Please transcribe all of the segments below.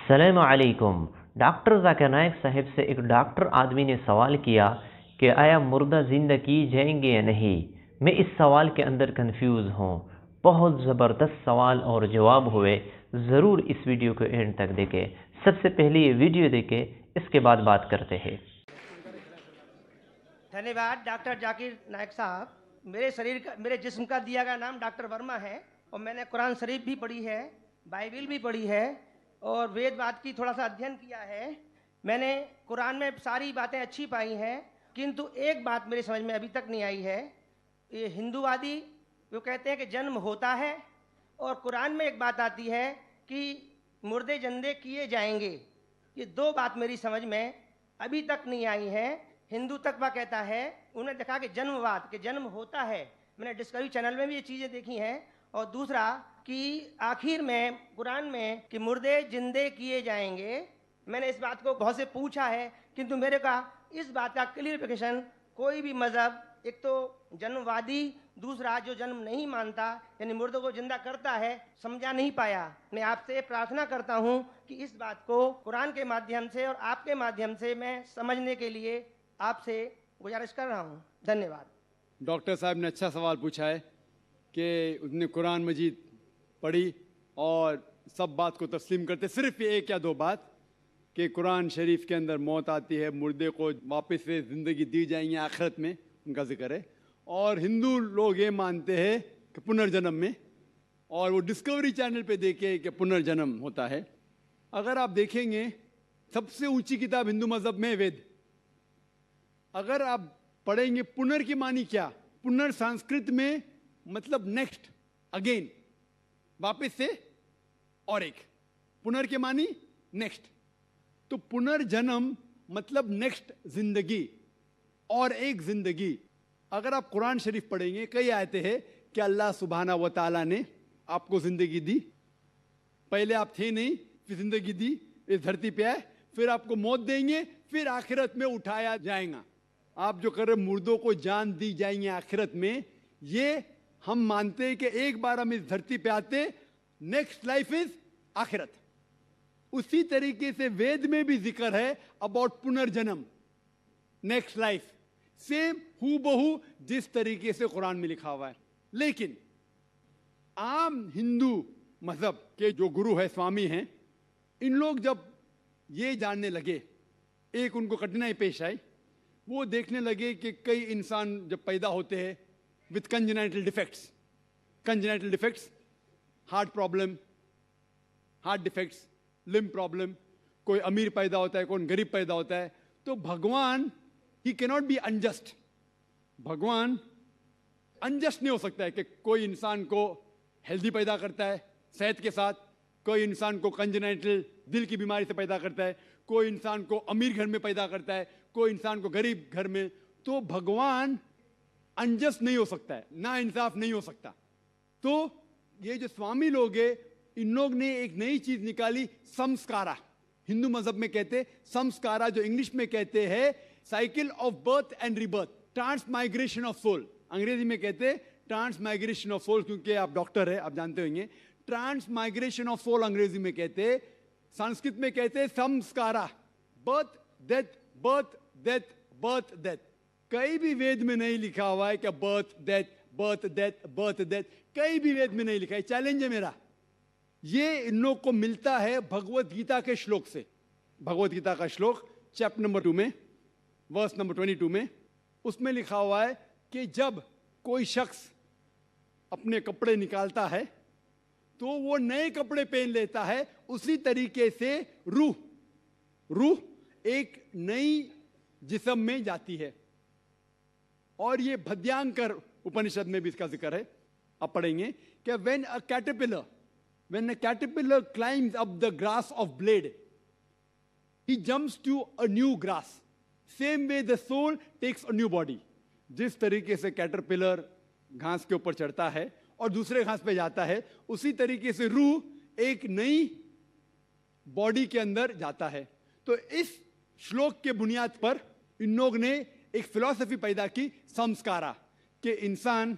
السلام علیکم۔ ڈاکٹر ذاکر نائک صاحب سے ایک ڈاکٹر آدمی نے سوال کیا کہ آیا مردہ زندہ کی جائیں گے یا نہیں۔ میں اس سوال کے اندر کنفیوز ہوں۔ بہت زبردست سوال اور جواب ہوئے۔ ضرور اس ویڈیو کو اینڈ تک دیکھیں۔ سب سے پہلے یہ ویڈیو دیکھیں، اس کے بعد بات کرتے ہیں۔ دھنیہ واد ڈاکٹر ذاکر نائک صاحب۔ میرے جسم کا دیا گیا نام ڈاکٹر ورما ہے، اور میں نے قرآن شریف بھی پڑھی ہے، بائبل بھی پڑھی ہے، اور وید واد کی تھوڑا سا ادھین کیا ہے۔ میں نے قرآن میں ساری باتیں اچھی پائی ہیں، کنتو ایک بات میری سمجھ میں ابھی تک نہیں آئی ہے۔ یہ ہندو وادی وہ کہتے ہیں کہ جنم ہوتا ہے، اور قرآن میں ایک بات آتی ہے کہ مردے زندے کیے جائیں گے۔ یہ دو بات میری سمجھ میں ابھی تک نہیں آئی ہیں۔ ہندو تقویٰ کہتا ہے، انہوں نے دیکھا کہ جنم واد کہ جنم ہوتا ہے، میں نے ڈسکوری چینل میں بھی یہ چیزیں دیکھی ہیں۔ اور دوسرا کہ آخر میں قرآن میں کہ مردے زندے کیے جائیں گے۔ میں نے اس بات کو بہت سے پوچھا ہے، کنتو میرے کا اس بات کا کلیئرفیکیشن کوئی بھی مذہب، ایک تو جنم وادی، دوسرا جو جنم نہیں مانتا یعنی مردوں کو زندہ کرتا ہے، سمجھا نہیں پایا۔ میں آپ سے پرارتھنا کرتا ہوں کہ اس بات کو قرآن کے مادھیم سے اور آپ کے مادھیم سے میں سمجھنے کے لیے آپ سے گزارش کر رہا ہوں۔ دھنیہ واد۔ ڈاکٹر صاحب نے اچھا سوال پوچھا ہے کہ اس نے قرآن مجید پڑھی اور سب بات کو تسلیم کرتے، صرف یہ ایک یا دو بات کہ قرآن شریف کے اندر موت آتی ہے، مردے کو واپس سے زندگی دی جائیں گی آخرت میں، ان کا ذکر ہے۔ اور ہندو لوگ یہ مانتے ہیں کہ پنرجنم میں، اور وہ ڈسکوری چینل پہ دیکھے کہ پنرجنم ہوتا ہے۔ اگر آپ دیکھیں گے سب سے اونچی کتاب ہندو مذہب میں وید، اگر آپ پڑھیں گے پنر کی معنی کیا، پنر سنسکرت میں مطلب نیکسٹ، اگین، واپس سے، اور ایک، پنر کے معنی نیکسٹ، تو پنرجنم مطلب نیکسٹ زندگی، اور ایک زندگی۔ اگر آپ قرآن شریف پڑھیں گے کئی آیتیں ہیں کہ اللہ سبحانہ و تعالیٰ نے آپ کو زندگی دی، پہلے آپ تھے نہیں، پھر زندگی دی، اس دھرتی پہ آئے، پھر آپ کو موت دیں گے، پھر آخرت میں اٹھایا جائے گا۔ آپ جو کر رہے مردوں کو جان دی جائیں گے آخرت میں، یہ ہم مانتے ہیں کہ ایک بار ہم اس دھرتی پہ آتے، نیکسٹ لائف از آخرت۔ اسی طریقے سے وید میں بھی ذکر ہے اباؤٹ پنرجنم، نیکسٹ لائف، سیم ہو بہو جس طریقے سے قرآن میں لکھا ہوا ہے۔ لیکن عام ہندو مذہب کے جو گرو ہے، سوامی ہیں، ان لوگ جب یہ جاننے لگے، ایک ان کو کٹھنائی پیش آئی، وہ دیکھنے لگے کہ کئی انسان جب پیدا ہوتے ہیں with congenital defects, heart problem, heart defects, limb problem, کوئی امیر پیدا ہوتا ہے، کوئی غریب پیدا ہوتا ہے، تو بھگوان ہی کیناٹ بی انجسٹ، بھگوان انجسٹ نہیں ہو سکتا ہے کہ کوئی انسان کو ہیلدی پیدا کرتا ہے صحت کے ساتھ، کوئی انسان کو کنجنائٹل دل کی بیماری سے پیدا کرتا ہے، کوئی انسان کو امیر گھر میں پیدا کرتا ہے، کوئی انسان کو غریب گھر میں، تو بھگوان انجسٹ نہیں ہو سکتا ہے، نا انصاف نہیں ہو سکتا۔ تو یہ جو سوامی لوگ ہیں، ان لوگ نے ایک نئی چیز نکالی، سمسکارا، ہندو مذہب میں کہتے سمسکارا، جو انگلش میں کہتے ہیں cycle of birth and rebirth, transmigration of soul, انگریزی میں کہتے ٹرانس مائگریشن آف سول، کیونکہ آپ ڈاکٹر ہیں آپ جانتے ہوں گے، ٹرانس مائگریشن آف سول انگریزی میں کہتے، سنسکرت میں کہتے سمسکارا، birth death, birth death, birth death. کہیں بھی وید میں نہیں لکھا ہوا ہے کہ birth death, birth death, birth death, کہیں بھی وید میں نہیں لکھا ہے۔ چیلنج ہے میرا، یہ ان لوگ کو ملتا ہے بھگوت گیتا کے شلوک سے۔ بھگوت گیتا کا شلوک چیپٹر نمبر 2 میں، ورس نمبر 22 میں، اس میں لکھا ہوا ہے کہ جب کوئی شخص اپنے کپڑے نکالتا ہے تو وہ نئے کپڑے پہن لیتا ہے، اسی طریقے سے روح ایک نئی جسم میں جاتی ہے۔ اور یہ بھدیانکر اپنشد میں بھی اس کا ذکر ہے، آپ پڑھیں گے کہ when a caterpillar climbs up the grass of blade, he jumps to a new grass. Same way the soul takes a new body. جس طریقے سے کیٹرپلر گھاس کے اوپر چڑھتا ہے اور دوسرے گھاس پہ جاتا ہے، اسی طریقے سے روح ایک نئی باڈی کے اندر جاتا ہے۔ تو اس شلوک کے بنیاد پر ان لوگ نے ایک فلسفی پیدا کی، سمسکارا، کہ انسان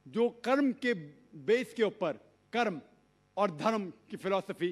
جو کرم کے بیس کے اوپر، کرم اور دھرم کی فلسفی،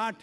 8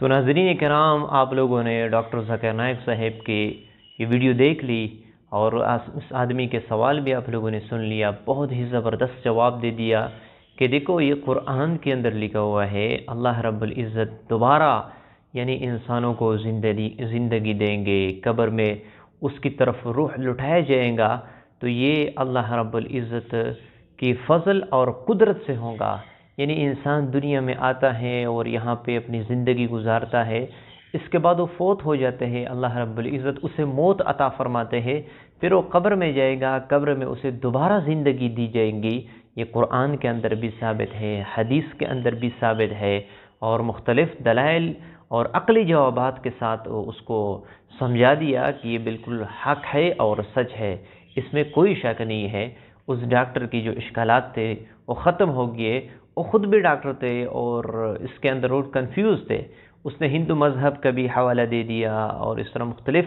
تو ناظرین کرام، آپ لوگوں نے ڈاکٹر ذاکر نائک صاحب کی یہ ویڈیو دیکھ لی اور اس آدمی کے سوال بھی آپ لوگوں نے سن لیا، بہت ہی زبردست جواب دے دیا کہ دیکھو یہ قرآن کے اندر لکھا ہوا ہے اللہ رب العزت دوبارہ یعنی انسانوں کو زندگی دیں گے، قبر میں اس کی طرف روح لٹایا جائے گا، تو یہ اللہ رب العزت کی فضل اور قدرت سے ہوگا۔ یعنی انسان دنیا میں آتا ہے اور یہاں پہ اپنی زندگی گزارتا ہے، اس کے بعد وہ فوت ہو جاتے ہیں، اللہ رب العزت اسے موت عطا فرماتے ہیں، پھر وہ قبر میں جائے گا، قبر میں اسے دوبارہ زندگی دی جائے گی۔ یہ قرآن کے اندر بھی ثابت ہے، حدیث کے اندر بھی ثابت ہے، اور مختلف دلائل اور عقلی جوابات کے ساتھ اس کو سمجھا دیا کہ یہ بالکل حق ہے اور سچ ہے، اس میں کوئی شک نہیں ہے۔ اس ڈاکٹر کی جو اشکالات تھے وہ ختم ہو گئے، وہ خود بھی ڈاکٹر تھے اور اس کے اندر وہ کنفیوز تھے، اس نے ہندو مذہب کا بھی حوالہ دے دیا اور اس طرح مختلف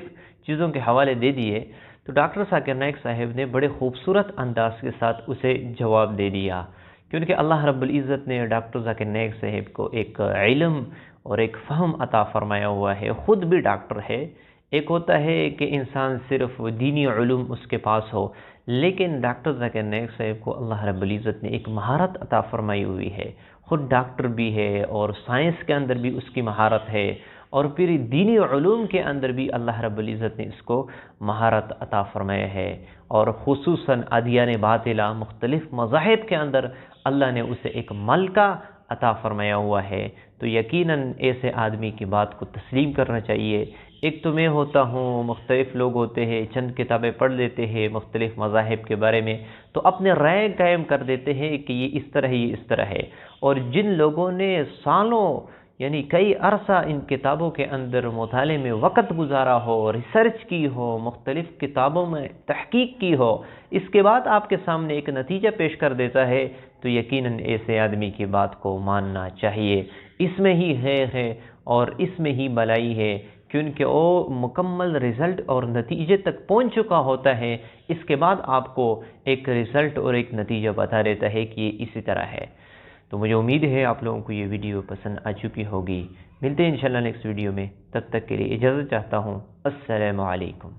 چیزوں کے حوالے دے دیے، تو ڈاکٹر ذاکر نائک صاحب نے بڑے خوبصورت انداز کے ساتھ اسے جواب دے دیا، کیونکہ اللہ رب العزت نے ڈاکٹر ذاکر نائک صاحب کو ایک علم اور ایک فہم عطا فرمایا ہوا ہے، خود بھی ڈاکٹر ہے۔ ایک ہوتا ہے کہ انسان صرف دینی علوم اس کے پاس ہو، لیکن ڈاکٹر ذاکر نائک صاحب کو اللہ رب العزت نے ایک مہارت عطا فرمائی ہوئی ہے، خود ڈاکٹر بھی ہے اور سائنس کے اندر بھی اس کی مہارت ہے، اور پھر دینی علوم کے اندر بھی اللہ رب العزت نے اس کو مہارت عطا فرمایا ہے، اور خصوصاً ادیان باطلہ مختلف مذاہب کے اندر اللہ نے اسے ایک ملکہ عطا فرمایا ہوا ہے۔ تو یقیناً ایسے آدمی کی بات کو تسلیم کرنا چاہیے۔ ایک تو میں ہوتا ہوں، مختلف لوگ ہوتے ہیں، چند کتابیں پڑھ لیتے ہیں مختلف مذاہب کے بارے میں، تو اپنے رائے قائم کر دیتے ہیں کہ یہ اس طرح یہ اس طرح ہے، اور جن لوگوں نے سالوں یعنی کئی عرصہ ان کتابوں کے اندر مطالعے میں وقت گزارا ہو، ریسرچ کی ہو، مختلف کتابوں میں تحقیق کی ہو، اس کے بعد آپ کے سامنے ایک نتیجہ پیش کر دیتا ہے، تو یقیناً ایسے آدمی کی بات کو ماننا چاہیے۔ اس میں ہی ہے اور اس میں ہی بلائی ہے، کیونکہ وہ مکمل رزلٹ اور نتیجے تک پہنچ چکا ہوتا ہے، اس کے بعد آپ کو ایک رزلٹ اور ایک نتیجہ بتا دیتا ہے کہ یہ اسی طرح ہے۔ تو مجھے امید ہے آپ لوگوں کو یہ ویڈیو پسند آ چکی ہوگی۔ ملتے ہیں انشاءاللہ نیکسٹ ویڈیو میں، تب تک کے لیے اجازت چاہتا ہوں۔ السلام علیکم۔